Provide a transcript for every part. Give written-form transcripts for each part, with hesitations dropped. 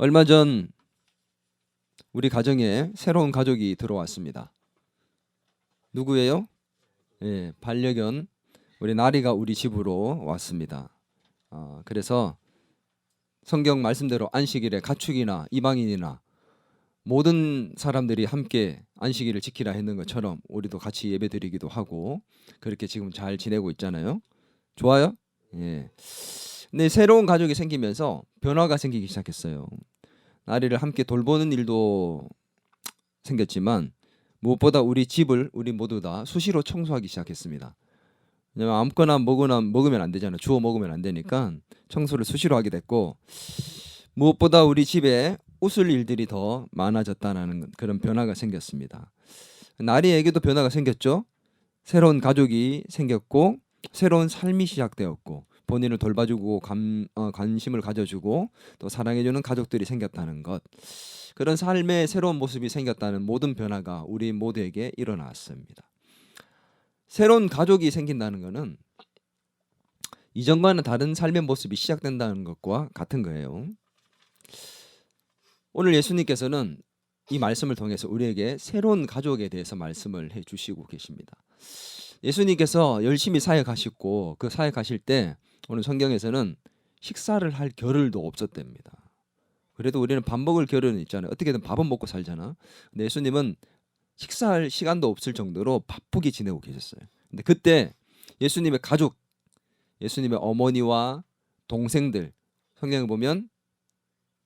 얼마 전 우리 가정에 새로운 가족이 들어왔습니다. 누구예요? 예, 반려견 우리 나리가 우리 집으로 왔습니다. 그래서 성경 말씀대로 안식일에 가축이나 이방인이나 모든 사람들이 함께 안식일을 지키라 했는 것처럼 우리도 같이 예배드리기도 하고 그렇게 지금 잘 지내고 있잖아요. 좋아요? 예. 근데 새로운 가족이 생기면서 변화가 생기기 시작했어요. 나리를 함께 돌보는 일도 생겼지만 무엇보다 우리 집을 우리 모두 다 수시로 청소하기 시작했습니다. 왜냐면 아무거나 먹으면 안 되잖아요. 주워 먹으면 안 되니까 청소를 수시로 하게 됐고, 무엇보다 우리 집에 웃을 일들이 더 많아졌다는 그런 변화가 생겼습니다. 나리에게도 변화가 생겼죠. 새로운 가족이 생겼고 새로운 삶이 시작되었고 본인을 돌봐주고 관심을 가져주고 또 사랑해주는 가족들이 생겼다는 것, 그런 삶의 새로운 모습이 생겼다는 모든 변화가 우리 모두에게 일어났습니다. 새로운 가족이 생긴다는 것은 이전과는 다른 삶의 모습이 시작된다는 것과 같은 거예요. 오늘 예수님께서는 이 말씀을 통해서 우리에게 새로운 가족에 대해서 말씀을 해주시고 계십니다. 예수님께서 열심히 사역하시고 그 사역하실 때 오늘 성경에서는 식사를 할 겨를도 없었답니다. 그래도 우리는 밥 먹을 겨를은 있잖아요. 어떻게든 밥은 먹고 살잖아. 근데 예수님은 식사할 시간도 없을 정도로 바쁘게 지내고 계셨어요. 근데 그때 예수님의 가족, 예수님의 어머니와 동생들, 성경에 보면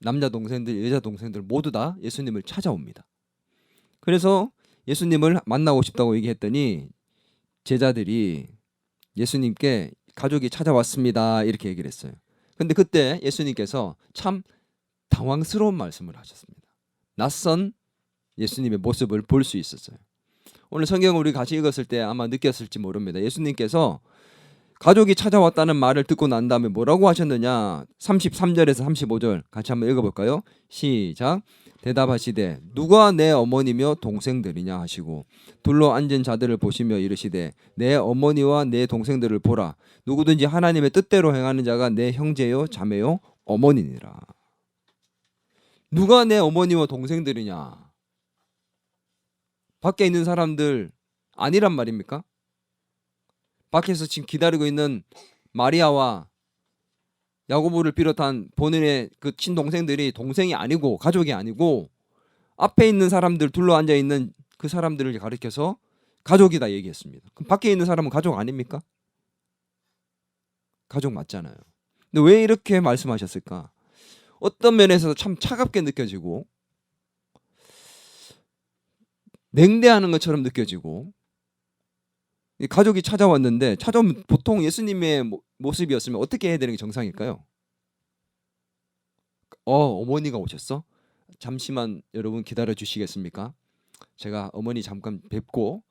남자 동생들, 여자 동생들 모두 다 예수님을 찾아옵니다. 그래서 예수님을 만나고 싶다고 얘기했더니 제자들이 예수님께 가족이 찾아왔습니다 이렇게 얘기를 했어요. 근데 그때 예수님께서 참 당황스러운 말씀을 하셨습니다. 낯선 예수님의 모습을 볼 수 있었어요. 오늘 성경을 우리 같이 읽었을 때 아마 느꼈을지 모릅니다. 예수님께서 가족이 찾아왔다는 말을 듣고 난 다음에 뭐라고 하셨느냐. 33절에서 35절 같이 한번 읽어볼까요? 시작. 대답하시되 누가 내 어머니며 동생들이냐 하시고 둘러 앉은 자들을 보시며 이르시되 내 어머니와 내 동생들을 보라. 누구든지 하나님의 뜻대로 행하는 자가 내 형제요 자매요 어머니니라. 누가 내 어머니와 동생들이냐? 밖에 있는 사람들 아니란 말입니까? 밖에서 지금 기다리고 있는 마리아와 야고보를 비롯한 본인의 그 친동생들이 동생이 아니고 가족이 아니고 앞에 있는 사람들 둘러 앉아 있는 그 사람들을 가리켜서 가족이다 얘기했습니다. 그럼 밖에 있는 사람은 가족 아닙니까? 가족 맞잖아요. 근데 왜 이렇게 말씀하셨을까? 어떤 면에서 참 차갑게 느껴지고 냉대하는 것처럼 느껴지고, 가족이 찾아왔는데 찾아오면 보통 예수님의 모습이었으면 어떻게 해야 되는 게 정상일까요? 어머니가 오셨어? 잠시만 여러분 기다려 주시겠습니까? 제가 어머니 잠깐 뵙고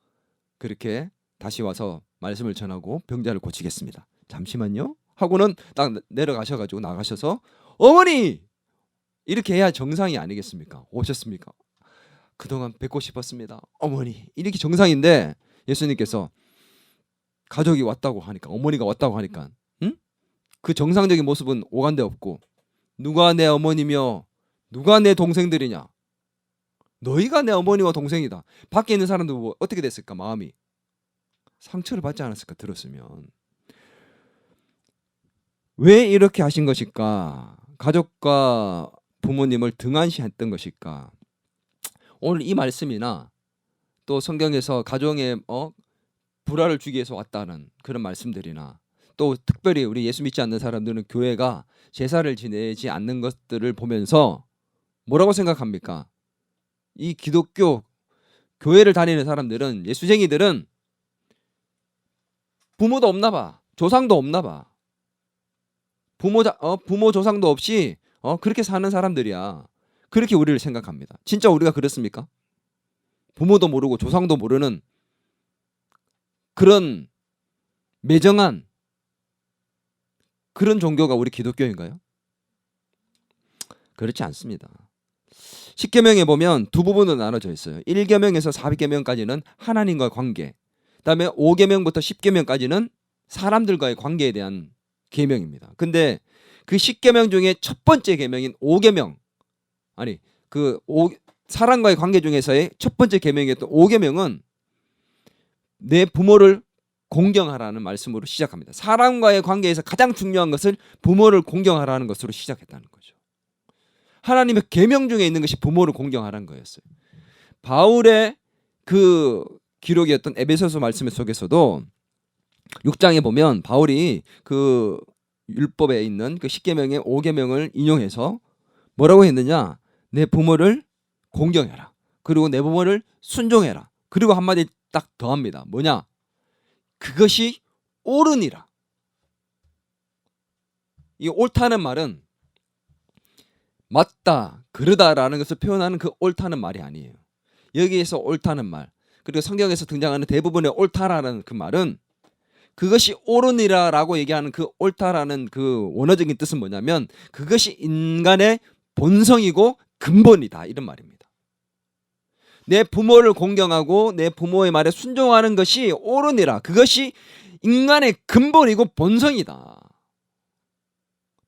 그렇게 다시 와서 말씀을 전하고 병자를 고치겠습니다. 잠시만요 하고는 딱 내려가셔가지고 나가셔서 어머니! 이렇게 해야 정상이 아니겠습니까? 오셨습니까? 그동안 뵙고 싶었습니다. 어머니! 이렇게 정상인데 예수님께서 가족이 왔다고 하니까, 어머니가 왔다고 하니까 그 정상적인 모습은 오간데 없고 누가 내 어머니며 누가 내 동생들이냐? 너희가 내 어머니와 동생이다. 밖에 있는 사람들 뭐 어떻게 됐을까? 마음이 상처를 받지 않았을까? 들었으면. 왜 이렇게 하신 것일까? 가족과 부모님을 등한시했던 것일까? 오늘 이 말씀이나 또 성경에서 가정에 불화를 주기 위해서 왔다는 그런 말씀들이나 또 특별히 우리 예수 믿지 않는 사람들은 교회가 제사를 지내지 않는 것들을 보면서 뭐라고 생각합니까? 이 기독교 교회를 다니는 사람들은, 예수쟁이들은 부모도 없나 봐. 조상도 없나 봐. 부모 조상도 없이 그렇게 사는 사람들이야. 그렇게 우리를 생각합니다. 진짜 우리가 그렇습니까? 부모도 모르고 조상도 모르는 그런 매정한 그런 종교가 우리 기독교인가요? 그렇지 않습니다. 10계명에 보면 두 부분으로 나눠져 있어요. 1계명에서 4계명까지는 하나님과 관계, 그다음에 5계명부터 10계명까지는 사람들과의 관계에 대한 계명입니다. 근데 그 10계명 중에 첫 번째 계명인 5계명, 아니 사람과의 관계 중에서의 첫 번째 계명이었던 5계명은 내 부모를 공경하라는 말씀으로 시작합니다. 사람과의 관계에서 가장 중요한 것은 부모를 공경하라는 것으로 시작했다는 거죠. 하나님의 계명 중에 있는 것이 부모를 공경하라는 거였어요. 바울의 그 기록이었던 에베소서 말씀 속에서도 6장에 보면 바울이 그 율법에 있는 그 10계명의 5계명을 인용해서 뭐라고 했느냐? 내 부모를 공경해라. 그리고 내 부모를 순종해라. 그리고 한마디 딱 더합니다. 뭐냐? 그것이 옳으니라. 이 옳다는 말은 맞다, 그러다라는 것을 표현하는 그 옳다는 말이 아니에요. 여기에서 옳다는 말, 그리고 성경에서 등장하는 대부분의 옳다라는 그 말은 그것이 옳으니라라고 얘기하는 그 옳다라는 그 원어적인 뜻은 뭐냐면 그것이 인간의 본성이고 근본이다, 이런 말입니다. 내 부모를 공경하고 내 부모의 말에 순종하는 것이 옳으니라. 그것이 인간의 근본이고 본성이다.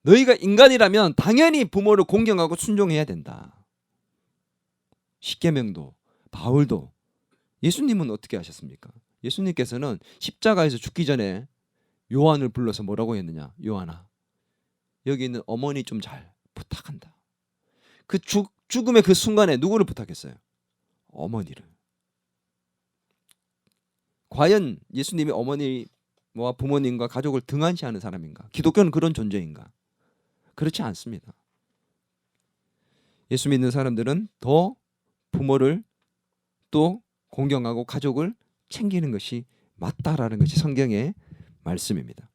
너희가 인간이라면 당연히 부모를 공경하고 순종해야 된다. 십계명도 바울도. 예수님은 어떻게 하셨습니까? 예수님께서는 십자가에서 죽기 전에 요한을 불러서 뭐라고 했느냐? 요한아, 여기 있는 어머니 좀 잘 부탁한다. 그 죽음의 그 순간에 누구를 부탁했어요? 어머니를. 과연 예수님이 어머니와 부모님과 가족을 등한시하는 사람인가? 기독교는 그런 존재인가? 그렇지 않습니다. 예수 믿는 사람들은 더 부모를 또 공경하고 가족을 챙기는 것이 맞다라는 것이 성경의 말씀입니다.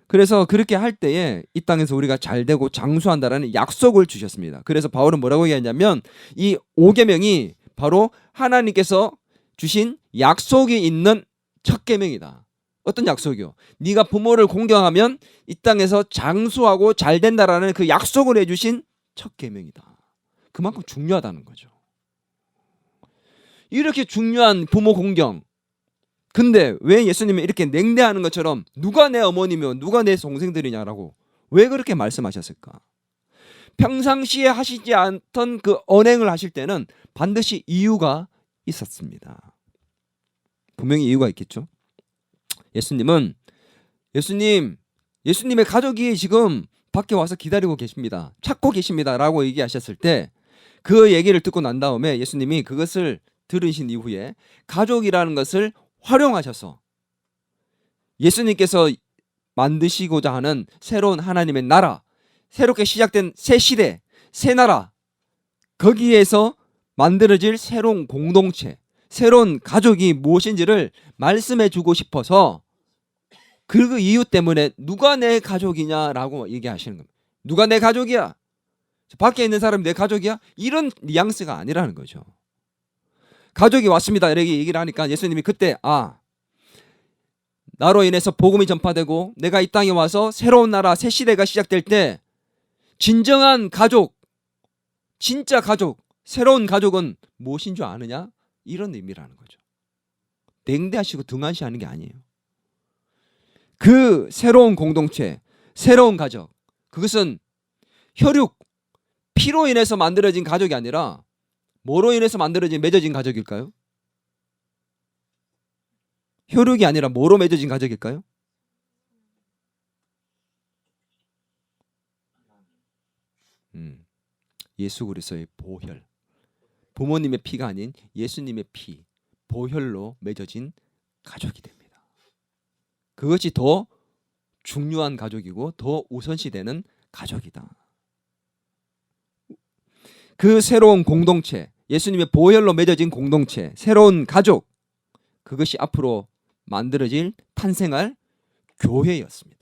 그래서 그렇게 할 때에 이 땅에서 우리가 잘 되고 장수한다라는 약속을 주셨습니다. 그래서 바울은 뭐라고 얘기하냐면 이 5계명이 바로 하나님께서 주신 약속이 있는 첫 계명이다. 어떤 약속이요? 네가 부모를 공경하면 이 땅에서 장수하고 잘 된다라는 그 약속을 해주신 첫 계명이다. 그만큼 중요하다는 거죠. 이렇게 중요한 부모 공경, 근데 왜 예수님은 이렇게 냉대하는 것처럼 누가 내 어머니며 누가 내 동생들이냐라고 왜 그렇게 말씀하셨을까? 평상시에 하시지 않던 그 언행을 하실 때는 반드시 이유가 있었습니다. 분명히 이유가 있겠죠. 예수님의 가족이 지금 밖에 와서 기다리고 계십니다. 찾고 계십니다라고 얘기하셨을 때 그 얘기를 듣고 난 다음에 예수님이 그것을 들으신 이후에 가족이라는 것을 활용하셔서 예수님께서 만드시고자 하는 새로운 하나님의 나라, 새롭게 시작된 새 시대, 새 나라, 거기에서 만들어질 새로운 공동체, 새로운 가족이 무엇인지를 말씀해 주고 싶어서 그 이유 때문에 누가 내 가족이냐라고 얘기하시는 겁니다. 누가 내 가족이야? 밖에 있는 사람이 내 가족이야? 이런 뉘앙스가 아니라는 거죠. 가족이 왔습니다 이렇게 얘기를 하니까 예수님이 그때 나로 인해서 복음이 전파되고 내가 이 땅에 와서 새로운 나라 새 시대가 시작될 때 진정한 가족, 진짜 가족, 새로운 가족은 무엇인 줄 아느냐? 이런 의미라는 거죠. 냉대하시고 등한시하는 게 아니에요. 그 새로운 공동체, 새로운 가족, 그것은 혈육, 피로 인해서 만들어진 가족이 아니라 뭐로 인해서 맺어진 가족일까요? 혈육이 아니라 뭐로 맺어진 가족일까요? 예수 그리스도의 보혈, 부모님의 피가 아닌 예수님의 피, 보혈로 맺어진 가족이 됩니다. 그것이 더 중요한 가족이고 더 우선시되는 가족이다. 그 새로운 공동체, 예수님의 보혈로 맺어진 공동체, 새로운 가족, 그것이 앞으로 만들어질 탄생할 교회였습니다.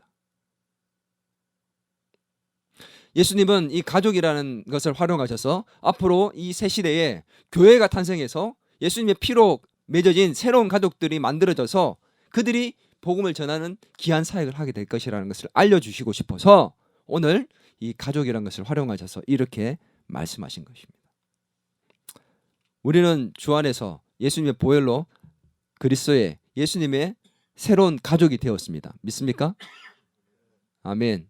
예수님은 이 가족이라는 것을 활용하셔서 앞으로 이 새 시대에 교회가 탄생해서 예수님의 피로 맺어진 새로운 가족들이 만들어져서 그들이 복음을 전하는 귀한 사역을 하게 될 것이라는 것을 알려주시고 싶어서 오늘 이 가족이라는 것을 활용하셔서 이렇게 말씀하신 것입니다. 우리는 주 안에서 예수님의 보혈로 그리스도의 예수님의 새로운 가족이 되었습니다. 믿습니까? 아멘.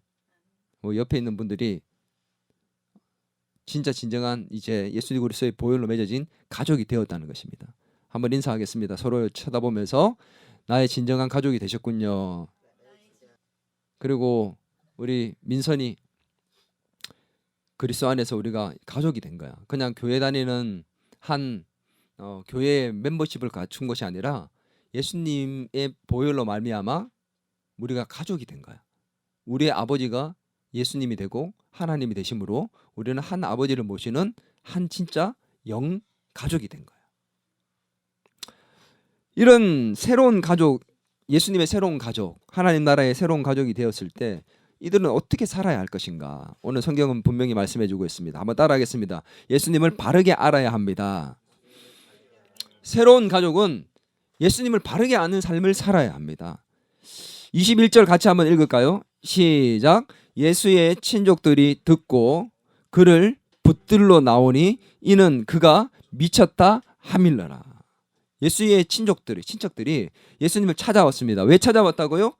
옆에 있는 분들이 진짜 진정한 이제 예수 그리스도의 보혈로 맺어진 가족이 되었다는 것입니다. 한번 인사하겠습니다. 서로 쳐다보면서 나의 진정한 가족이 되셨군요. 그리고 우리 민선이 그리스도 안에서 우리가 가족이 된 거야. 그냥 교회 다니는 한 교회의 멤버십을 갖춘 것이 아니라 예수님의 보혈로 말미암아 우리가 가족이 된 거야. 우리의 아버지가 예수님이 되고 하나님이 되심으로 우리는 한 아버지를 모시는 한 진짜 영 가족이 된 거야. 이런 새로운 가족, 예수님의 새로운 가족, 하나님 나라의 새로운 가족이 되었을 때 이들은 어떻게 살아야 할 것인가? 오늘 성경은 분명히 말씀해 주고 있습니다. 한번 따라하겠습니다. 예수님을 바르게 알아야 합니다. 새로운 가족은 예수님을 바르게 아는 삶을 살아야 합니다. 21절 같이 한번 읽을까요? 시작. 예수의 친족들이 듣고 그를 붙들러 나오니 이는 그가 미쳤다 하밀러라. 예수의 친척들이 예수님을 찾아왔습니다. 왜 찾아왔다고요?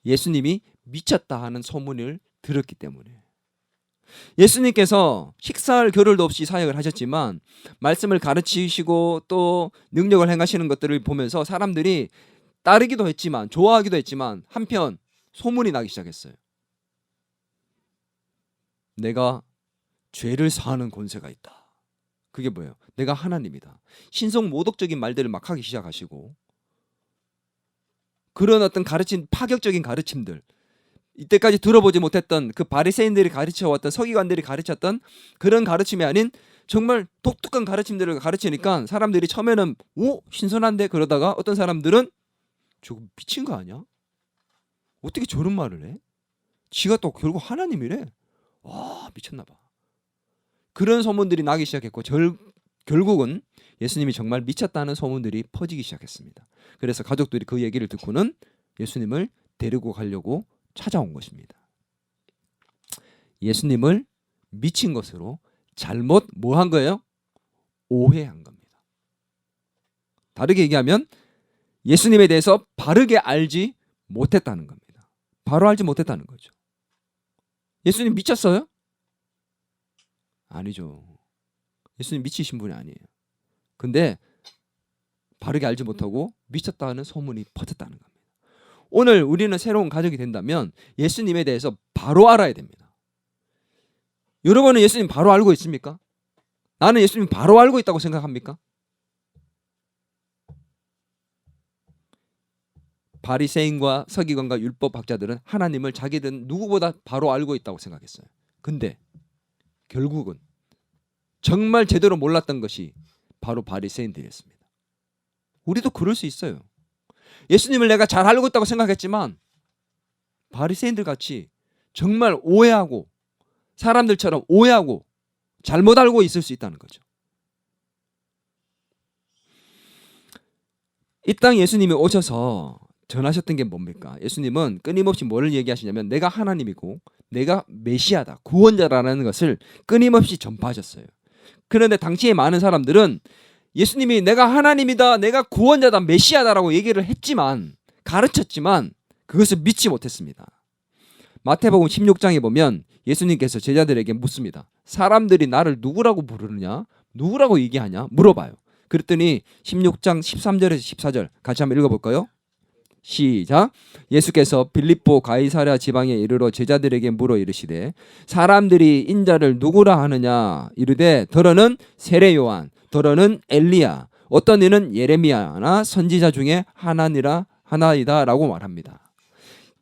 예수님이 미쳤다 하는 소문을 들었기 때문에. 예수님께서 식사할 겨를도 없이 사역을 하셨지만 말씀을 가르치시고 또 능력을 행하시는 것들을 보면서 사람들이 따르기도 했지만 좋아하기도 했지만 한편 소문이 나기 시작했어요. 내가 죄를 사하는 권세가 있다. 그게 뭐예요? 내가 하나님이다. 신성 모독적인 말들을 막 하기 시작하시고 그런 어떤 파격적인 가르침들, 이때까지 들어보지 못했던 그 바리새인들이 가르쳐왔던 서기관들이 가르쳤던 그런 가르침이 아닌 정말 독특한 가르침들을 가르치니까 사람들이 처음에는 오 신선한데 그러다가 어떤 사람들은 저거 미친 거 아니야? 어떻게 저런 말을 해? 지가 또 결국 하나님이래. 와 미쳤나 봐. 그런 소문들이 나기 시작했고 결국은 예수님이 정말 미쳤다는 소문들이 퍼지기 시작했습니다. 그래서 가족들이 그 얘기를 듣고는 예수님을 데리고 가려고 찾아온 것입니다. 예수님을 미친 것으로 잘못 뭐 한 거예요? 오해한 겁니다. 다르게 얘기하면 예수님에 대해서 바르게 알지 못했다는 겁니다. 바로 알지 못했다는 거죠. 예수님 미쳤어요? 아니죠. 예수님 미치신 분이 아니에요. 근데 바르게 알지 못하고 미쳤다는 소문이 퍼졌다는 겁니다. 오늘 우리는 새로운 가족이 된다면 예수님에 대해서 바로 알아야 됩니다. 여러분은 예수님 바로 알고 있습니까? 나는 예수님 바로 알고 있다고 생각합니까? 바리새인과 서기관과 율법학자들은 하나님을 자기들은 누구보다 바로 알고 있다고 생각했어요. 근데 결국은 정말 제대로 몰랐던 것이 바로 바리새인들이었습니다. 우리도 그럴 수 있어요. 예수님을 내가 잘 알고 있다고 생각했지만 바리새인들 같이 정말 오해하고 사람들처럼 오해하고 잘못 알고 있을 수 있다는 거죠. 이 땅 예수님이 오셔서 전하셨던 게 뭡니까? 예수님은 끊임없이 뭐를 얘기하시냐면 내가 하나님이고 내가 메시아다, 구원자라는 것을 끊임없이 전파하셨어요. 그런데 당시에 많은 사람들은 예수님이 내가 하나님이다, 내가 구원자다, 메시아다라고 얘기를 했지만 가르쳤지만 그것을 믿지 못했습니다. 마태복음 16장에 보면 예수님께서 제자들에게 묻습니다. 사람들이 나를 누구라고 부르느냐? 누구라고 얘기하냐? 물어봐요. 그랬더니 16장 13절에서 14절 같이 한번 읽어볼까요? 시작. 예수께서 빌립보 가이사랴 지방에 이르러 제자들에게 물어 이르시되 사람들이 인자를 누구라 하느냐? 이르되 더러는 세례 요한, 더러는 엘리야, 어떤 이는 예레미야나 선지자 중에 하나이다라고 말합니다.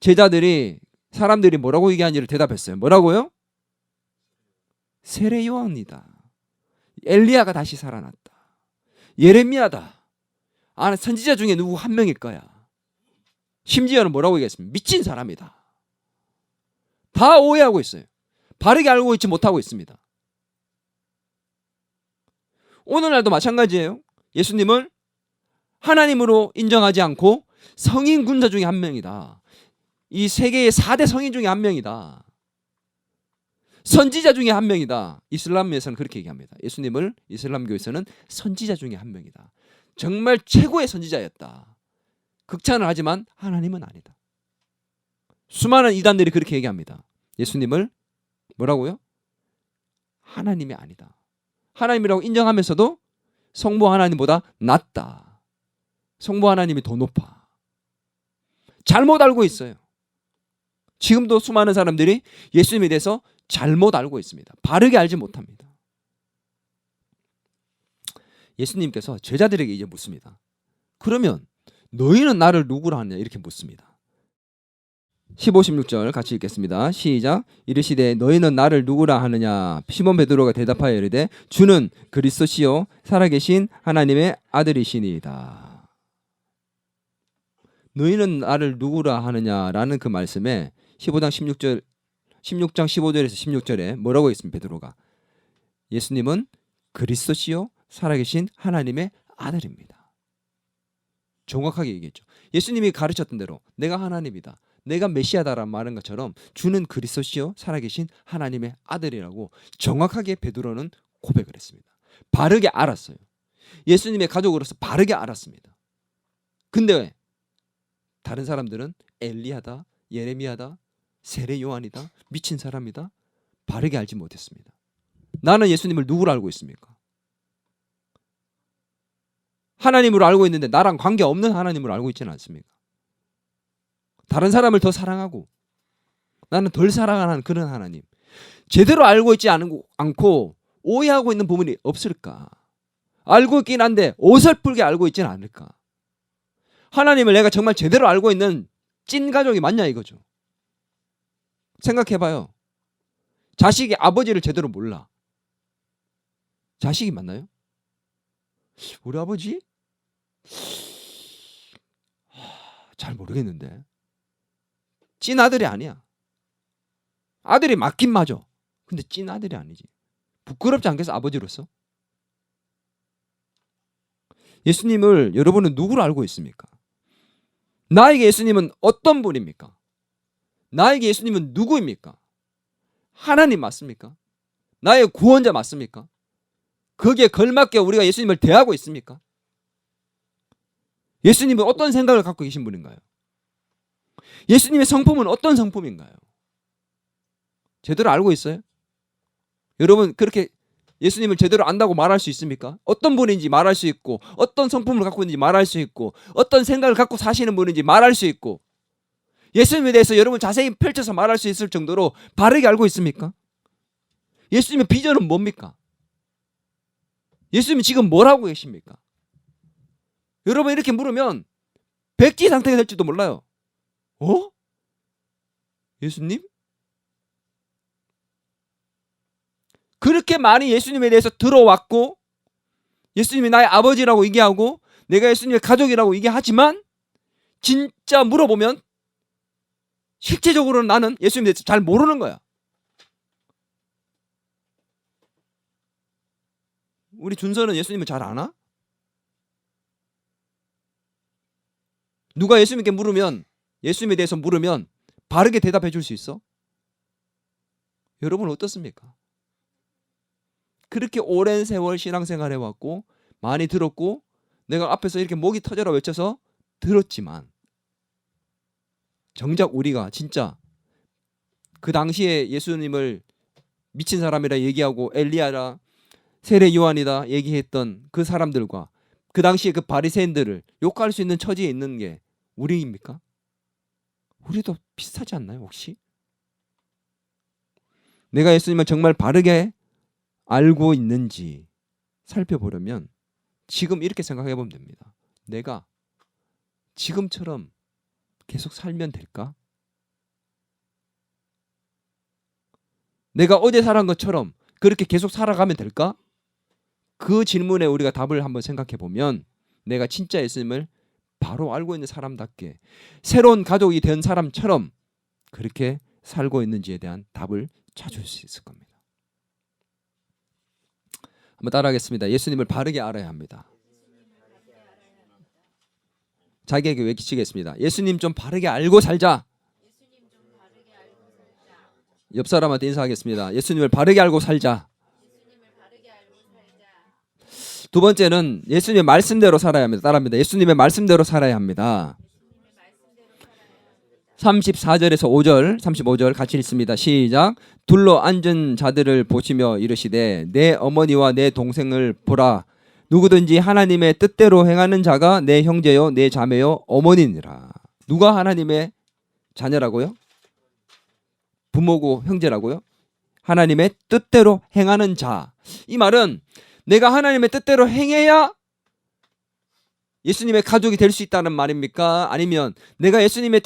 제자들이 사람들이 뭐라고 얘기하는지를 대답했어요. 뭐라고요? 세례 요한이다. 엘리야가 다시 살아났다. 예레미야다. 선지자 중에 누구 한 명일 거야. 심지어는 뭐라고 얘기했습니까? 미친 사람이다. 다 오해하고 있어요. 바르게 알고 있지 못하고 있습니다. 오늘날도 마찬가지예요. 예수님을 하나님으로 인정하지 않고 성인 군사 중에 한 명이다. 이 세계의 4대 성인 중에 한 명이다. 선지자 중에 한 명이다. 이슬람에서는 그렇게 얘기합니다. 예수님을 이슬람교에서는 선지자 중에 한 명이다. 정말 최고의 선지자였다. 극찬을 하지만 하나님은 아니다. 수많은 이단들이 그렇게 얘기합니다. 예수님을 뭐라고요? 하나님이 아니다. 하나님이라고 인정하면서도 성부 하나님보다 낫다. 성부 하나님이 더 높아. 잘못 알고 있어요. 지금도 수많은 사람들이 예수님에 대해서 잘못 알고 있습니다. 바르게 알지 못합니다. 예수님께서 제자들에게 이제 묻습니다. 그러면 너희는 나를 누구라 하느냐 이렇게 묻습니다. 15, 16절 같이 읽겠습니다. 시작. 이르시되 너희는 나를 누구라 하느냐. 시몬 베드로가 대답하여 이르되 주는 그리스도시요 살아계신 하나님의 아들이시니이다. 너희는 나를 누구라 하느냐라는 그 말씀에 15장 16장 15절에서 16절에 뭐라고 했습니까? 베드로가 예수님은 그리스도시요 살아계신 하나님의 아들입니다. 정확하게 얘기했죠. 예수님이 가르쳤던 대로 내가 하나님이다, 내가 메시아다라는 말한 것처럼 주는 그리스도시요 살아계신 하나님의 아들이라고 정확하게 베드로는 고백을 했습니다. 바르게 알았어요. 예수님의 가족으로서 바르게 알았습니다. 근데 다른 사람들은 엘리야다, 예레미야다, 세례 요한이다, 미친 사람이다, 바르게 알지 못했습니다. 나는 예수님을 누구로 알고 있습니까? 하나님으로 알고 있는데 나랑 관계없는 하나님으로 알고 있지는 않습니까? 다른 사람을 더 사랑하고 나는 덜 사랑하는 그런 하나님, 제대로 알고 있지 않고 오해하고 있는 부분이 없을까? 알고 있긴 한데 어설프게 알고 있지는 않을까? 하나님을 내가 정말 제대로 알고 있는 찐 가족이 맞냐 이거죠. 생각해봐요. 자식이 아버지를 제대로 몰라. 자식이 맞나요? 우리 아버지? 잘 모르겠는데 찐 아들이 아니야. 아들이 맞긴 맞아. 근데 찐 아들이 아니지. 부끄럽지 않겠어? 아버지로서? 예수님을 여러분은 누구로 알고 있습니까? 나에게 예수님은 어떤 분입니까? 나에게 예수님은 누구입니까? 하나님 맞습니까? 나의 구원자 맞습니까? 거기에 걸맞게 우리가 예수님을 대하고 있습니까? 예수님은 어떤 생각을 갖고 계신 분인가요? 예수님의 성품은 어떤 성품인가요? 제대로 알고 있어요? 여러분 그렇게 예수님을 제대로 안다고 말할 수 있습니까? 어떤 분인지 말할 수 있고 어떤 성품을 갖고 있는지 말할 수 있고 어떤 생각을 갖고 사시는 분인지 말할 수 있고 예수님에 대해서 여러분 자세히 펼쳐서 말할 수 있을 정도로 바르게 알고 있습니까? 예수님의 비전은 뭡니까? 예수님이 지금 뭘 하고 계십니까? 여러분 이렇게 물으면 백지 상태가 될지도 몰라요. 어? 예수님? 그렇게 많이 예수님에 대해서 들어왔고 예수님이 나의 아버지라고 얘기하고 내가 예수님의 가족이라고 얘기하지만 진짜 물어보면 실제적으로는 나는 예수님에 대해서 잘 모르는 거야. 우리 준서는 예수님을 잘 아나? 누가 예수님께 물으면 예수님에 대해서 물으면 바르게 대답해 줄 수 있어? 여러분 어떻습니까? 그렇게 오랜 세월 신앙생활 해왔고 많이 들었고 내가 앞에서 이렇게 목이 터져라 외쳐서 들었지만 정작 우리가 진짜 그 당시에 예수님을 미친 사람이라 얘기하고 엘리야라 세례 요한이다 얘기했던 그 사람들과 그 당시에 그 바리새인들을 욕할 수 있는 처지에 있는 게 우리입니까? 우리도 비슷하지 않나요 혹시? 내가 예수님을 정말 바르게 알고 있는지 살펴보려면 지금 이렇게 생각해 보면 됩니다. 내가 지금처럼 계속 살면 될까? 내가 어제 살았던 것처럼 그렇게 계속 살아가면 될까? 그 질문에 우리가 답을 한번 생각해 보면 내가 진짜 예수님을 바로 알고 있는 사람답게 새로운 가족이 된 사람처럼 그렇게 살고 있는지에 대한 답을 찾을 수 있을 겁니다. 한번 따라하겠습니다. 예수님을 바르게 알아야 합니다. 자기에게 외치겠습니다. 예수님 좀 바르게 알고 살자. 옆 사람한테 인사하겠습니다. 예수님을 바르게 알고 살자. 두 번째는 예수님의 말씀대로 살아야 합니다. 따라합니다. 예수님의 말씀대로 살아야 합니다. 34절에서 5절, 35절 같이 읽습니다. 시작. 둘러 앉은 자들을 보시며 이르시되 내 어머니와 내 동생을 보라. 누구든지 하나님의 뜻대로 행하는 자가 내 형제요 내 자매요 어머니니라. 누가 하나님의 자녀라고요? 부모고 형제라고요? 하나님의 뜻대로 행하는 자. 이 말은 내가 하나님의 뜻대로 행해야 예수님의 가족이 될 수 있다는 말입니까? 아니면 내가 예수님의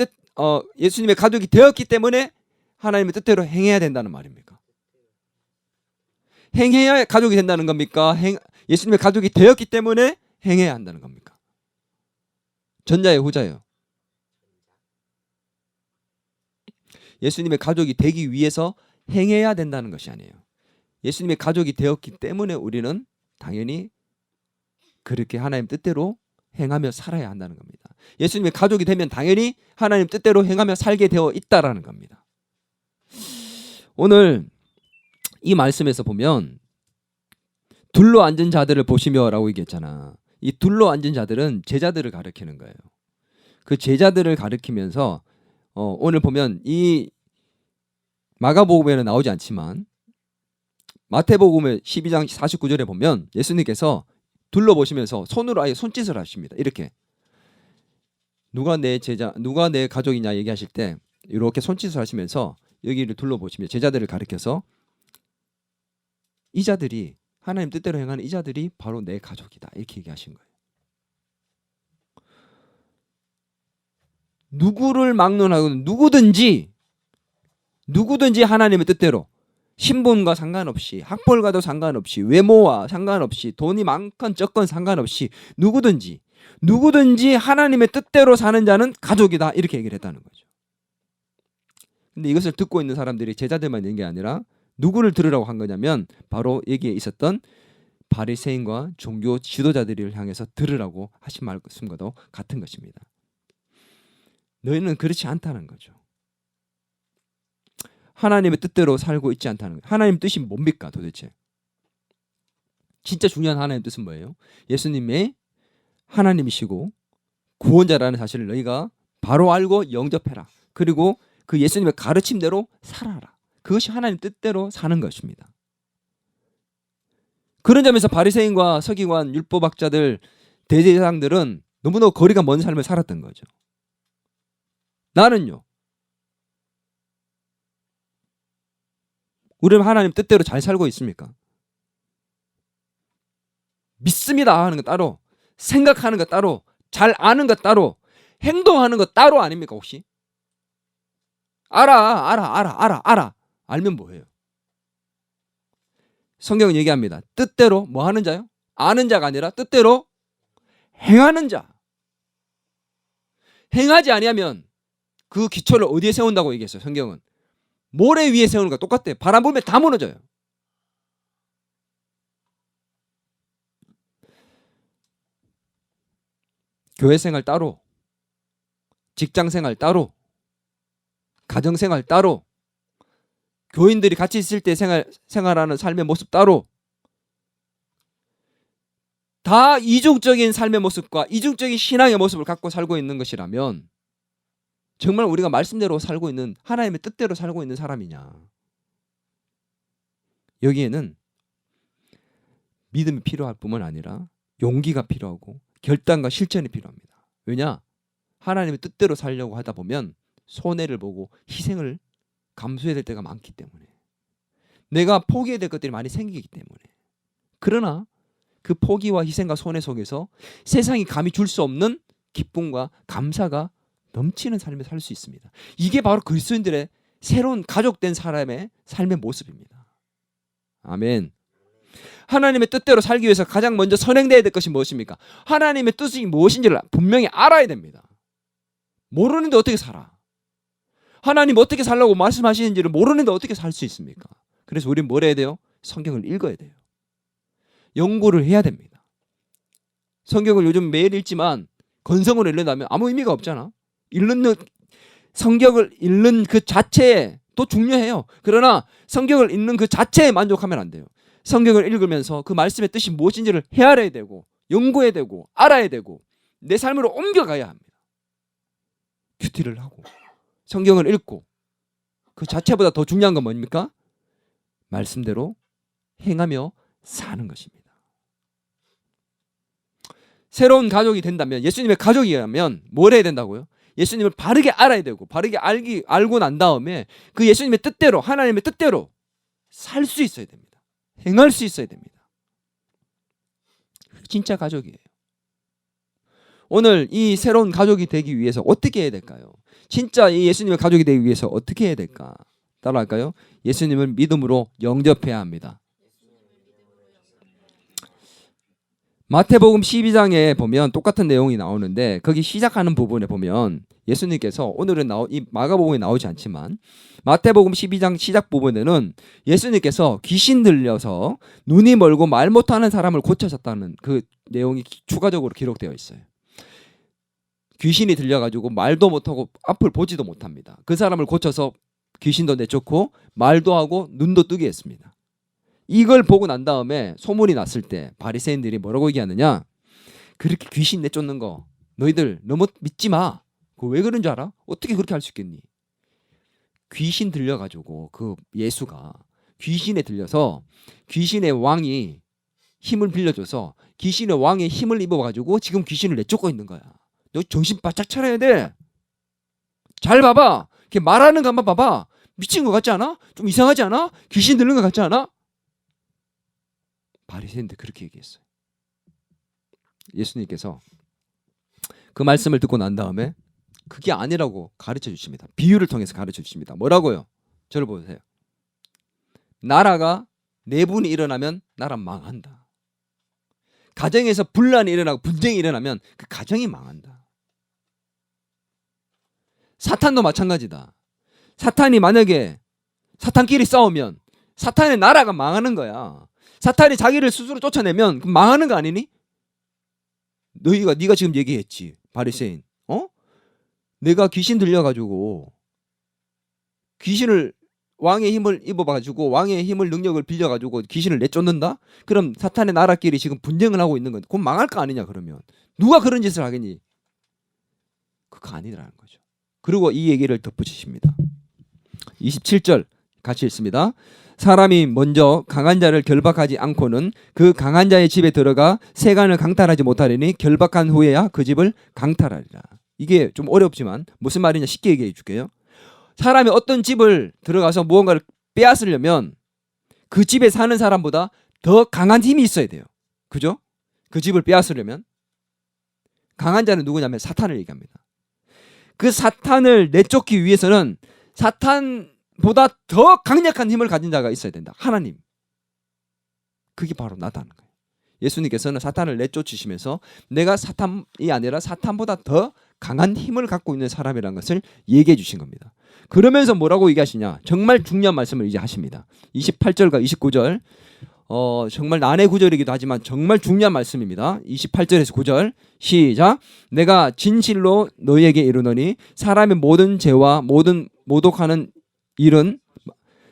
가족이 되었기 때문에 하나님의 뜻대로 행해야 된다는 말입니까? 행해야 가족이 된다는 겁니까? 예수님의 가족이 되었기 때문에 행해야 한다는 겁니까? 전자예요, 후자예요? 예수님의 가족이 되기 위해서 행해야 된다는 것이 아니에요. 예수님의 가족이 되었기 때문에 우리는 당연히 그렇게 하나님 뜻대로 행하며 살아야 한다는 겁니다. 예수님의 가족이 되면 당연히 하나님 뜻대로 행하며 살게 되어 있다라는 겁니다. 오늘 이 말씀에서 보면 둘러 앉은 자들을 보시며 라고 얘기했잖아. 이 둘러 앉은 자들은 제자들을 가리키는 거예요. 그 제자들을 가리키면서 오늘 보면 이 마가복음에는 나오지 않지만 마태복음의 12장 49절에 보면 예수님께서 둘러보시면서 손으로 아예 손짓을 하십니다. 이렇게 누가 내 제자, 누가 내 가족이냐 얘기하실 때 이렇게 손짓을 하시면서 여기를 둘러보시며 제자들을 가리켜서 이 자들이 하나님 뜻대로 행하는 이 자들이 바로 내 가족이다 이렇게 얘기하신 거예요. 누구를 막론하고 누구든지 하나님의 뜻대로 신분과 상관없이 학벌과도 상관없이 외모와 상관없이 돈이 많건 적건 상관없이 누구든지 하나님의 뜻대로 사는 자는 가족이다 이렇게 얘기를 했다는 거죠. 근데 이것을 듣고 있는 사람들이 제자들만 있는 게 아니라 누구를 들으라고 한 거냐면 바로 여기에 있었던 바리새인과 종교 지도자들을 향해서 들으라고 하신 말씀과도 같은 것입니다. 너희는 그렇지 않다는 거죠. 하나님의 뜻대로 살고 있지 않다는 거예요. 하나님 뜻이 뭡니까 도대체? 진짜 중요한 하나님 뜻은 뭐예요? 예수님의 하나님이시고 구원자라는 사실을 너희가 바로 알고 영접해라. 그리고 그 예수님의 가르침대로 살아라. 그것이 하나님 뜻대로 사는 것입니다. 그런 점에서 바리새인과 서기관, 율법학자들, 대제사장들은 너무나 거리가 먼 삶을 살았던 거죠. 나는요. 우리는 하나님 뜻대로 잘 살고 있습니까? 믿습니다 하는 것 따로, 생각하는 것 따로, 잘 아는 것 따로, 행동하는 것 따로 아닙니까 혹시? 알아. 알면 뭐해요? 성경은 얘기합니다. 뜻대로 뭐 하는 자요? 아는 자가 아니라 뜻대로 행하는 자. 행하지 아니하면 그 기초를 어디에 세운다고 얘기했어요? 성경은 모래 위에 세우는 거 똑같아요. 바람 불면 다 무너져요. 교회 생활 따로, 직장 생활 따로, 가정 생활 따로, 교인들이 같이 있을 때 생활하는 삶의 모습 따로, 다 이중적인 삶의 모습과 이중적인 신앙의 모습을 갖고 살고 있는 것이라면 정말 우리가 말씀대로 살고 있는 하나님의 뜻대로 살고 있는 사람이냐? 여기에는 믿음이 필요할 뿐만 아니라 용기가 필요하고 결단과 실천이 필요합니다. 왜냐? 하나님의 뜻대로 살려고 하다 보면 손해를 보고 희생을 감수해야 될 때가 많기 때문에, 내가 포기해야 될 것들이 많이 생기기 때문에, 그러나 그 포기와 희생과 손해 속에서 세상이 감히 줄 수 없는 기쁨과 감사가 넘치는 삶을 살 수 있습니다. 이게 바로 그리스도인들의 새로운 가족된 사람의 삶의 모습입니다. 아멘. 하나님의 뜻대로 살기 위해서 가장 먼저 선행돼야 될 것이 무엇입니까? 하나님의 뜻이 무엇인지를 분명히 알아야 됩니다. 모르는데 어떻게 살아? 하나님 어떻게 살라고 말씀하시는지를 모르는데 어떻게 살 수 있습니까? 그래서 우리는 뭘 해야 돼요? 성경을 읽어야 돼요. 연구를 해야 됩니다. 성경을 요즘 매일 읽지만 건성으로 읽는다면 아무 의미가 없잖아. 성경을 읽는 그 자체도 중요해요. 그러나 성경을 읽는 그 자체에 만족하면 안 돼요. 성경을 읽으면서 그 말씀의 뜻이 무엇인지를 헤아려야 되고, 연구해야 되고, 알아야 되고, 내 삶으로 옮겨가야 합니다. 큐티를 하고 성경을 읽고 그 자체보다 더 중요한 건 뭡니까? 말씀대로 행하며 사는 것입니다. 새로운 가족이 된다면, 예수님의 가족이라면 뭘 해야 된다고요? 예수님을 바르게 알아야 되고, 바르게 알고 난 다음에 그 예수님의 뜻대로, 하나님의 뜻대로 살 수 있어야 됩니다. 행할 수 있어야 됩니다. 진짜 가족이에요. 오늘 이 새로운 가족이 되기 위해서 어떻게 해야 될까요? 진짜 이 예수님의 가족이 되기 위해서 어떻게 해야 될까? 따라할까요? 예수님을 믿음으로 영접해야 합니다. 마태복음 12장에 보면 똑같은 내용이 나오는데, 거기 시작하는 부분에 보면 예수님께서, 오늘은 이 마가복음에 나오지 않지만 마태복음 12장 시작 부분에는 예수님께서 귀신 들려서 눈이 멀고 말 못하는 사람을 고쳐셨다는 그 내용이 추가적으로 기록되어 있어요. 귀신이 들려가지고 말도 못하고 앞을 보지도 못합니다. 그 사람을 고쳐서 귀신도 내쫓고 말도 하고 눈도 뜨게 했습니다. 이걸 보고 난 다음에 소문이 났을 때 바리새인들이 뭐라고 얘기하느냐? 그렇게 귀신 내쫓는 거 너희들 너무 믿지 마. 그거 왜 그런 줄 알아? 어떻게 그렇게 할 수 있겠니? 귀신 들려가지고 그 예수가 귀신에 들려서 귀신의 왕이 힘을 빌려줘서 귀신의 왕의 힘을 입어가지고 지금 귀신을 내쫓고 있는 거야. 너 정신 바짝 차려야 돼. 잘 봐봐. 걔 말하는 거 한번 봐봐. 미친 거 같지 않아? 좀 이상하지 않아? 귀신 들린 거 같지 않아? 바리새인들 그렇게 얘기했어요. 예수님께서 그 말씀을 듣고 난 다음에 그게 아니라고 가르쳐 주십니다. 비유를 통해서 가르쳐 주십니다. 뭐라고요? 저를 보세요. 나라가 내분이 일어나면 나라 망한다. 가정에서 분란이 일어나고 분쟁이 일어나면 그 가정이 망한다. 사탄도 마찬가지다. 사탄이 만약에 사탄끼리 싸우면 사탄의 나라가 망하는 거야. 사탄이 자기를 스스로 쫓아내면 망하는 거 아니니? 네가 지금 얘기했지, 바리새인. 내가 귀신 들려가지고 귀신을 왕의 힘을 입어가지고 왕의 힘을 능력을 빌려가지고 귀신을 내쫓는다? 그럼 사탄의 나라끼리 지금 분쟁을 하고 있는 건 그건 망할 거 아니냐? 그러면 누가 그런 짓을 하겠니? 그거 아니라는 거죠. 그리고 이 얘기를 덧붙이십니다. 27절 같이 읽습니다. 사람이 먼저 강한 자를 결박하지 않고는 그 강한 자의 집에 들어가 세간을 강탈하지 못하리니 결박한 후에야 그 집을 강탈하리라. 이게 좀 어렵지만 무슨 말이냐 쉽게 얘기해 줄게요. 사람이 어떤 집을 들어가서 무언가를 빼앗으려면 그 집에 사는 사람보다 더 강한 힘이 있어야 돼요. 그죠? 그 집을 빼앗으려면. 강한 자는 누구냐면 사탄을 얘기합니다. 그 사탄을 내쫓기 위해서는 사탄보다 더 강력한 힘을 가진 자가 있어야 된다. 하나님. 그게 바로 나다는 거예요. 예수님께서는 사탄을 내쫓으시면서 내가 사탄이 아니라 사탄보다 더 강한 힘을 갖고 있는 사람이라는 것을 얘기해 주신 겁니다. 그러면서 뭐라고 얘기하시냐? 정말 중요한 말씀을 이제 하십니다. 28절과 29절. 정말 난해 구절이기도 하지만 정말 중요한 말씀입니다. 28절에서 9절 시작. 내가 진실로 너희에게 이르노니 사람의 모든 죄와 모든 모독하는 일은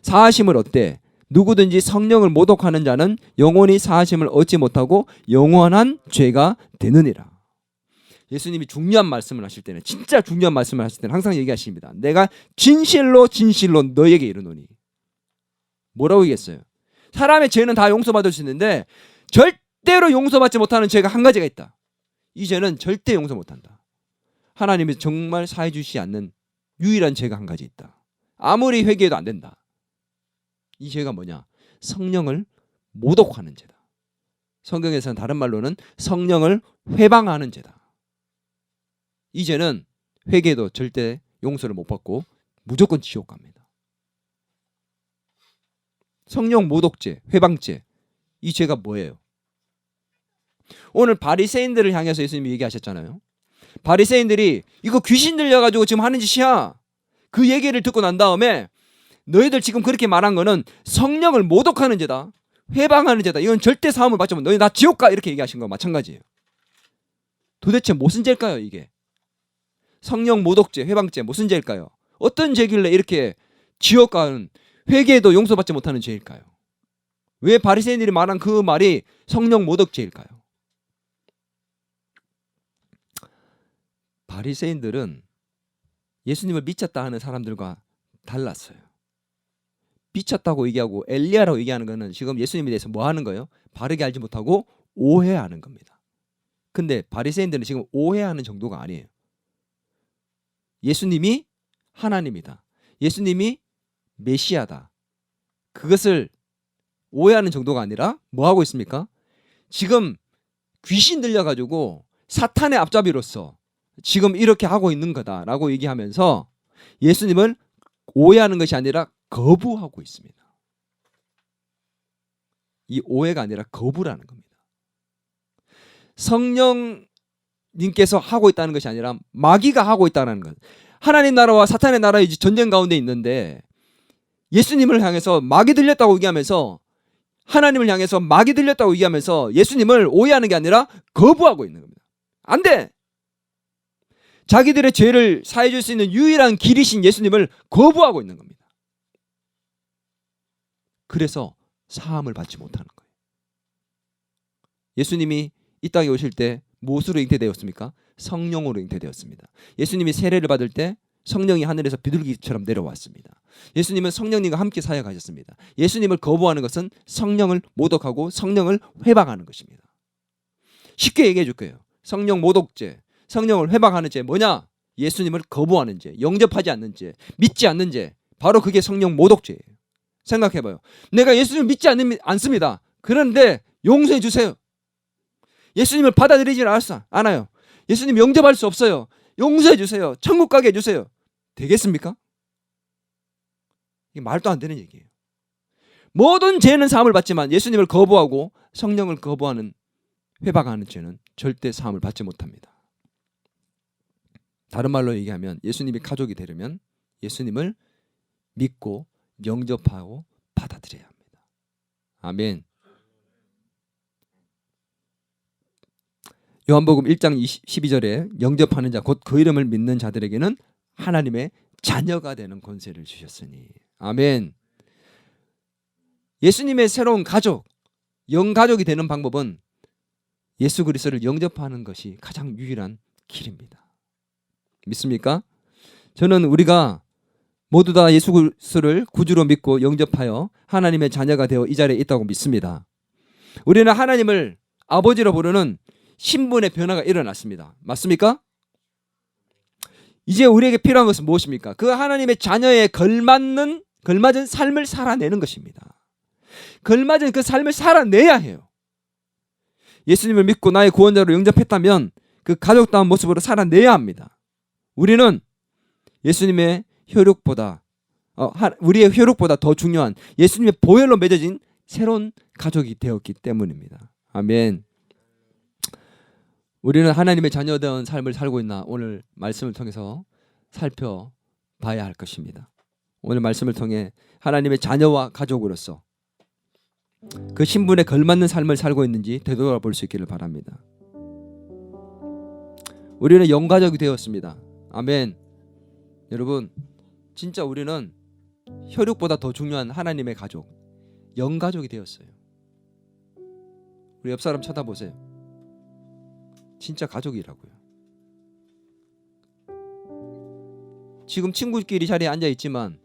사하심을 얻되 누구든지 성령을 모독하는 자는 영원히 사하심을 얻지 못하고 영원한 죄가 되느니라. 예수님이 중요한 말씀을 하실 때는, 진짜 중요한 말씀을 하실 때는 항상 얘기하십니다. 내가 진실로 너희에게 이르노니. 뭐라고 얘기했어요? 사람의 죄는 다 용서받을 수 있는데 절대로 용서받지 못하는 죄가 한 가지가 있다. 이 죄는 절대 용서 못한다. 하나님이 정말 사해 주시지 않는 유일한 죄가 한 가지 있다. 아무리 회개해도 안 된다. 이 죄가 뭐냐? 성령을 모독하는 죄다. 성경에서는 다른 말로는 성령을 회방하는 죄다. 이 죄는 회개해도 절대 용서를 못 받고 무조건 지옥 갑니다. 성령 모독죄, 회방죄, 이 죄가 뭐예요? 오늘 바리새인들을 향해서 예수님이 얘기하셨잖아요. 바리새인들이 이거 귀신 들려가지고 지금 하는 짓이야. 그 얘기를 듣고 난 다음에 너희들 지금 그렇게 말한 거는 성령을 모독하는 죄다, 회방하는 죄다, 이건 절대 사함을 받지 못, 너희 나 지옥 가, 이렇게 얘기하신 거 마찬가지예요. 도대체 무슨 죄일까요 이게? 성령 모독죄, 회방죄 무슨 죄일까요? 어떤 죄길래 이렇게 지옥 가는, 회개해도 용서받지 못하는 죄일까요? 왜 바리새인들이 말한 그 말이 성령 모독죄일까요? 바리새인들은 예수님을 미쳤다 하는 사람들과 달랐어요. 미쳤다고 얘기하고 엘리야라고 얘기하는 거는 지금 예수님에 대해서 뭐 하는 거예요? 바르게 알지 못하고 오해하는 겁니다. 근데 바리새인들은 지금 오해하는 정도가 아니에요. 예수님이 하나님이다. 예수님이 메시아다. 그것을 오해하는 정도가 아니라 뭐 하고 있습니까? 지금 귀신 들려가지고 사탄의 앞잡이로서 지금 이렇게 하고 있는 거다라고 얘기하면서 예수님을 오해하는 것이 아니라 거부하고 있습니다. 이 오해가 아니라 거부라는 겁니다. 성령님께서 하고 있다는 것이 아니라 마귀가 하고 있다는 것. 하나님 나라와 사탄의 나라의 전쟁 가운데 있는데 예수님을 향해서 마귀 들렸다고 얘기하면서 하나님을 향해서 마귀 들렸다고 얘기하면서 예수님을 오해하는 게 아니라 거부하고 있는 겁니다. 안 돼! 자기들의 죄를 사해 줄 수 있는 유일한 길이신 예수님을 거부하고 있는 겁니다. 그래서 사함을 받지 못하는 거예요. 예수님이 이 땅에 오실 때 무엇으로 잉태되었습니까? 성령으로 잉태되었습니다. 예수님이 세례를 받을 때 성령이 하늘에서 비둘기처럼 내려왔습니다. 예수님은 성령님과 함께 사역하셨습니다. 예수님을 거부하는 것은 성령을 모독하고 성령을 회방하는 것입니다. 쉽게 얘기해 줄 거예요. 성령 모독죄, 성령을 회방하는 죄 뭐냐? 예수님을 거부하는 죄, 영접하지 않는 죄, 믿지 않는 죄. 바로 그게 성령 모독죄예요. 생각해봐요. 내가 예수님을 믿지 않습니다. 그런데 용서해 주세요. 예수님을 받아들이지 않아요. 예수님 영접할 수 없어요. 용서해 주세요. 천국 가게 해주세요. 되겠습니까? 이게 말도 안 되는 얘기예요. 모든 죄는 사함을 받지만 예수님을 거부하고 성령을 거부하는 회방하는 죄는 절대 사함을 받지 못합니다. 다른 말로 얘기하면 예수님이 가족이 되려면 예수님을 믿고 영접하고 받아들여야 합니다. 아멘. 요한복음 1장 12절에 영접하는 자 곧 그 이름을 믿는 자들에게는 하나님의 자녀가 되는 권세를 주셨으니. 아멘. 예수님의 새로운 가족, 영가족이 되는 방법은 예수 그리스도를 영접하는 것이 가장 유일한 길입니다. 믿습니까? 저는 우리가 모두 다 예수 그리스도를 구주로 믿고 영접하여 하나님의 자녀가 되어 이 자리에 있다고 믿습니다. 우리는 하나님을 아버지로 부르는 신분의 변화가 일어났습니다. 맞습니까? 이제 우리에게 필요한 것은 무엇입니까? 그 하나님의 자녀에 걸맞은 삶을 살아내는 것입니다. 걸맞은 그 삶을 살아내야 해요. 예수님을 믿고 나의 구원자로 영접했다면 그 가족다운 모습으로 살아내야 합니다. 우리는 예수님의 혈육보다 우리의 혈육보다 더 중요한 예수님의 보혈로 맺어진 새로운 가족이 되었기 때문입니다. 아멘. 우리는 하나님의 자녀다운 삶을 살고 있나 오늘 말씀을 통해서 살펴봐야 할 것입니다. 오늘 말씀을 통해 하나님의 자녀와 가족으로서 그 신분에 걸맞는 삶을 살고 있는지 되돌아볼 수 있기를 바랍니다. 우리는 영가족이 되었습니다. 아멘. 여러분 진짜 우리는 혈육보다 더 중요한 하나님의 가족, 영가족이 되었어요. 우리 옆 사람 쳐다보세요. 진짜 가족이라고요. 지금 친구끼리 자리에 앉아 있지만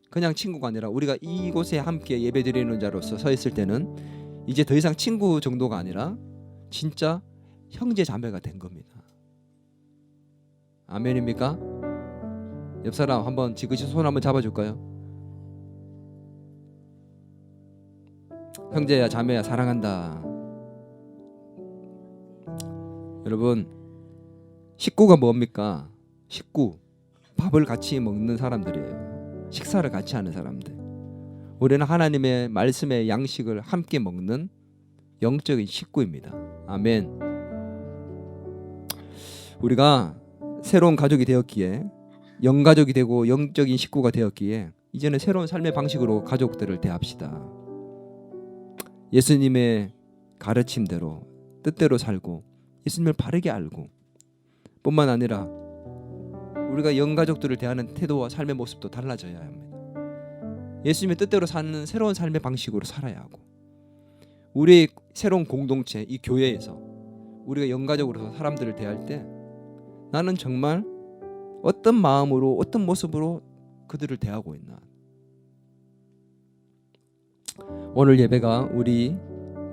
그냥 친구가 아니라 우리가 이곳에 함께 예배드리는 자로서 서 있을 때는 이제 더 이상 친구 정도가 아니라 진짜 형제 자매가 된 겁니다. 아멘입니까? 옆 사람 한번 지그시 손 한번 잡아줄까요? 형제야 자매야 사랑한다. 여러분 식구가 뭡니까? 식구 밥을 같이 먹는 사람들이에요. 식사를 같이 하는 사람들. 우리는 하나님의 말씀의 양식을 함께 먹는 영적인 식구입니다. 아멘. 우리가 새로운 가족이 되었기에 영가족이 되고 영적인 식구가 되었기에 이제는 새로운 삶의 방식으로 가족들을 대합시다. 예수님의 가르침대로 뜻대로 살고 예수님을 바르게 알고 뿐만 아니라 우리가 영가족들을 대하는 태도와 삶의 모습도 달라져야 합니다. 예수님의 뜻대로 사는 새로운 삶의 방식으로 살아야 하고 우리의 새로운 공동체 이 교회에서 우리가 영가족으로서 사람들을 대할 때 나는 정말 어떤 마음으로 어떤 모습으로 그들을 대하고 있나. 오늘 예배가 우리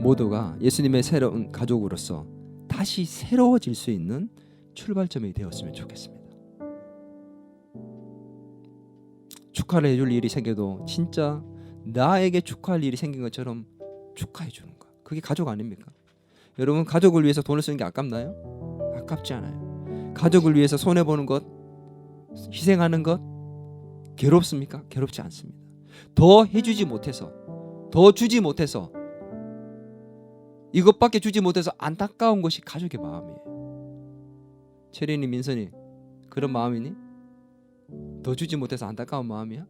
모두가 예수님의 새로운 가족으로서 다시 새로워질 수 있는 출발점이 되었으면 좋겠습니다. 축하를 해줄 일이 생겨도 진짜 나에게 축하할 일이 생긴 것처럼 축하해 주는 거, 그게 가족 아닙니까? 여러분, 가족을 위해서 돈을 쓰는 게 아깝나요? 아깝지 않아요. 가족을 위해서 손해보는 것, 희생하는 것 괴롭습니까? 괴롭지 않습니다. 더 해주지 못해서, 더 주지 못해서, 이것밖에 주지 못해서 안타까운 것이 가족의 마음이에요. 체린이, 민선이 그런 마음이니? 더 주지 못해서 안타까운 마음이야?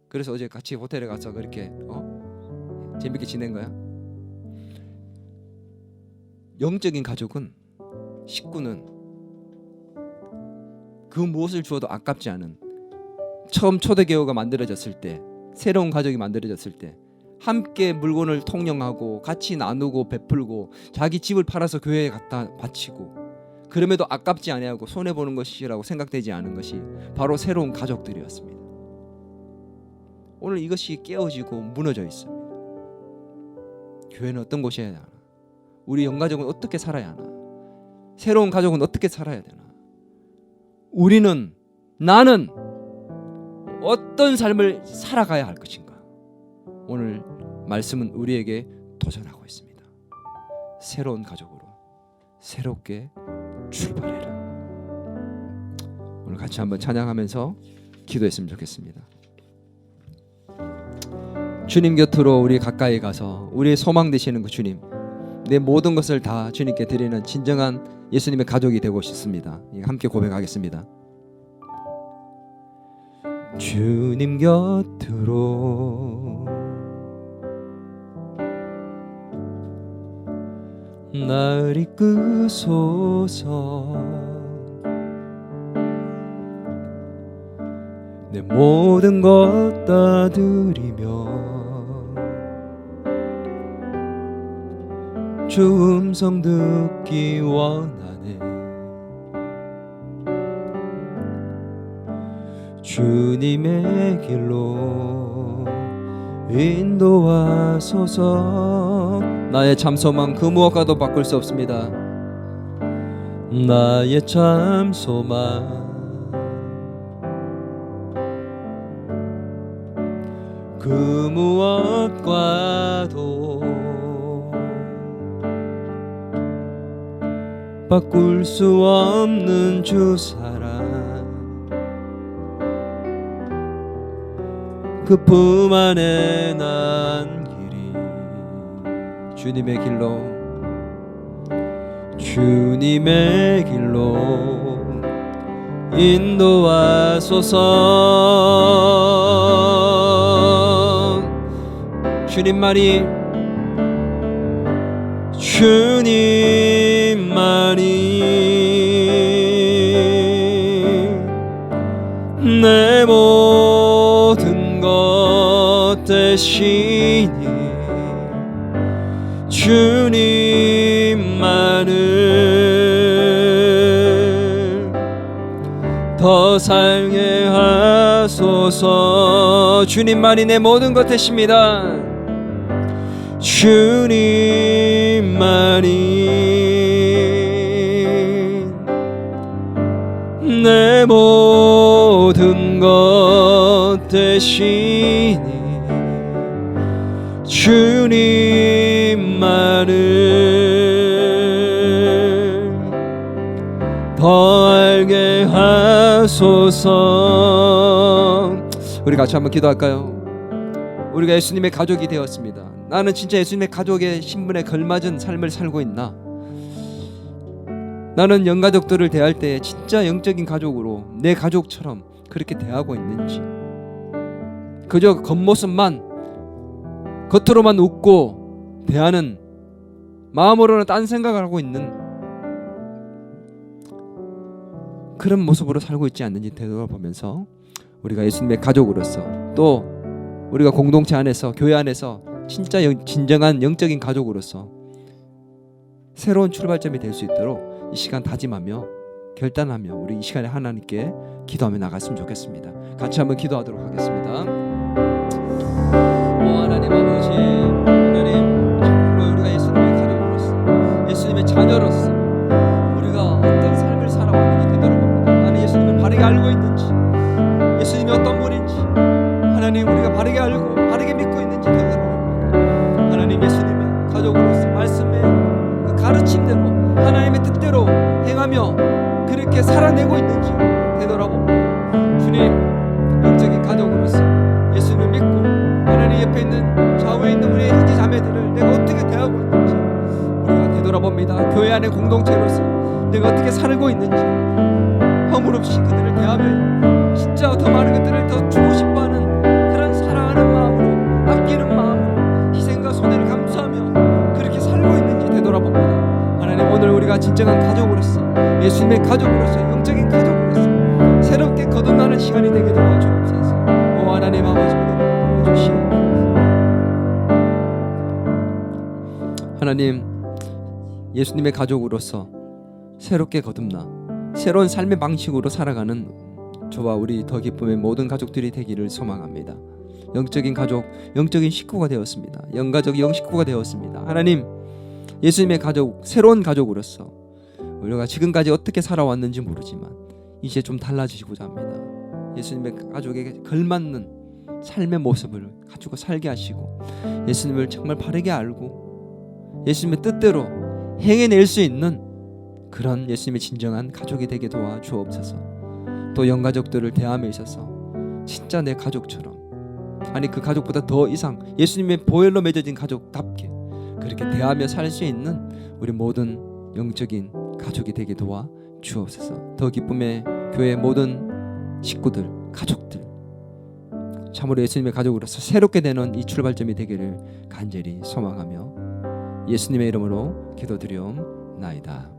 그래서 어제 같이 호텔에 가서 그렇게 재밌게 지낸 거야? 영적인 가족은, 식구는 그 무엇을 주어도 아깝지 않은, 처음 초대교회가 만들어졌을 때, 새로운 가족이 만들어졌을 때 함께 물건을 통용하고 같이 나누고 베풀고 자기 집을 팔아서 교회에 갖다 바치고, 그럼에도 아깝지 아니하고 손해보는 것이라고 생각되지 않은 것이 바로 새로운 가족들이었습니다. 오늘 이것이 깨어지고 무너져 있습니다. 교회는 어떤 곳이어야 하나? 우리 영가족은 어떻게 살아야 하나? 새로운 가족은 어떻게 살아야 되나? 나는 어떤 삶을 살아가야 할 것인가? 오늘 말씀은 우리에게 도전하고 있습니다. 새로운 가족으로 새롭게 출발해라. 오늘 같이 한번 찬양하면서 기도했으면 좋겠습니다. 주님 곁으로 우리 가까이 가서 우리의 소망 되시는 그 주님, 내 모든 것을 다 주님께 드리는 진정한 예수님의 가족이 되고 싶습니다. 함께 고백하겠습니다. 주님 곁으로 날 이끄소서. 내 모든 것 다 드리며 주 음성 듣기 원하네. 주님의 길로 인도하소서. 나의 참 소망 그 무엇과도 바꿀 수 없습니다. 나의 참 소망 그 무엇과도 바꿀 수 없는 주 사랑, 그 품 안에 난 길이 주님의 길로, 주님의 길로 인도하소서. 주님만이 내 모든 것 대신이 주님만을 더 살게 하소서. 주님만이 내 모든 것 되십니다. 주님만이 내 모든 것 대신이 주님만을 더 알게 하소서. 우리 같이 한번 기도할까요? 우리가 예수님의 가족이 되었습니다. 나는 진짜 예수님의 가족의 신분에 걸맞은 삶을 살고 있나? 나는 영가족들을 대할 때 진짜 영적인 가족으로 내 가족처럼 그렇게 대하고 있는지, 그저 겉모습만, 겉으로만 웃고 대하는, 마음으로는 딴 생각을 하고 있는 그런 모습으로 살고 있지 않는지 되돌아보면서 우리가 예수님의 가족으로서, 또 우리가 공동체 안에서, 교회 안에서 진짜 진정한 영적인 가족으로서 새로운 출발점이 될 수 있도록 이 시간 다짐하며 결단하며 우리 이 시간에 하나님께 기도하며 나갔으면 좋겠습니다. 같이 한번 기도하도록 하겠습니다. 하나님 아버지, 하나님, 참으로 우리가 예수님의 가족으로서, 예수님의 자녀로서 우리가 어떤 삶을 살아왔는지 되돌아봅니다. 나는 예수님을 바르게 알고 있는지, 예수님이 어떤 분인지 하나님 우리가 바르게 알고 바르게 믿고 있는지 되돌아봅니다. 하나님, 예수님의 가족으로서 말씀의 그 가르침대로 하나님의 뜻대로 행하며 그렇게 살아내고 있는지 되돌아봅니다. 주님, 영적인 가족으로서 예수님을 믿고 하나님 옆에 있는 좌우에 있는 우리의 형제 자매들을 내가 어떻게 대하고 있는지 우리가 되돌아봅니다. 교회 안의 공동체로서 내가 어떻게 살고 있는지, 허물 없이 그들을 대하며 진짜 더 많은 것들을 더 주고 싶어하는 그런 사랑하는 마음으로, 아끼는 마음으로 희생과 손해를 감수하며 그렇게 살고 있는지 되돌아봅니다. 하나님, 오늘 우리가 진정한 가족으로서, 예수님의 가족으로서, 영적인 가족으로서 새롭게 거듭나는 시간이 되게 도와주옵소서. 오 하나님 아버지, 은혜를 부어주시옵소서. 하나님, 예수님의 가족으로서 새롭게 거듭나 새로운 삶의 방식으로 살아가는 저와 우리 더 기쁨의 모든 가족들이 되기를 소망합니다. 영적인 가족, 영적인 식구가 되었습니다. 영가족, 영식구가 되었습니다. 하나님, 예수님의 가족, 새로운 가족으로서 우리가 지금까지 어떻게 살아왔는지 모르지만 이제 좀 달라지고자 합니다. 예수님의 가족에게 걸맞는 삶의 모습을 가지고 살게 하시고 예수님을 정말 바르게 알고 예수님의 뜻대로 행해낼 수 있는 그런 예수님의 진정한 가족이 되게 도와 주옵소서. 또 영가족들을 대함에 있어서 진짜 내 가족처럼, 아니 그 가족보다 더 이상 예수님의 보혈로 맺어진 가족답게 그렇게 대하며 살 수 있는 우리 모든 영적인 가족이 되게 도와 주옵소서. 더 기쁨의 교회 모든 식구들, 가족들 참으로 예수님의 가족으로서 새롭게 되는 이 출발점이 되기를 간절히 소망하며 예수님의 이름으로 기도드리옵나이다.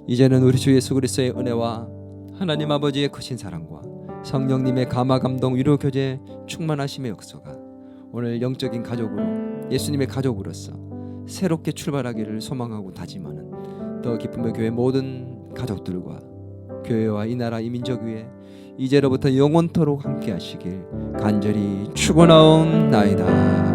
이제는 우리 주 예수 그리스도의 은혜와 하나님 아버지의 크신 사랑과 성령님의 감화 감동 위로 교제 충만하심의 역사가 오늘 영적인 가족으로, 예수님의 가족으로서 새롭게 출발하기를 소망하고 다짐하는 더 기쁨의 교회 모든 가족들과 교회와 이 나라 이 민족 위에 이제로부터 영원토록 함께 하시길 간절히 축원하옵나이다.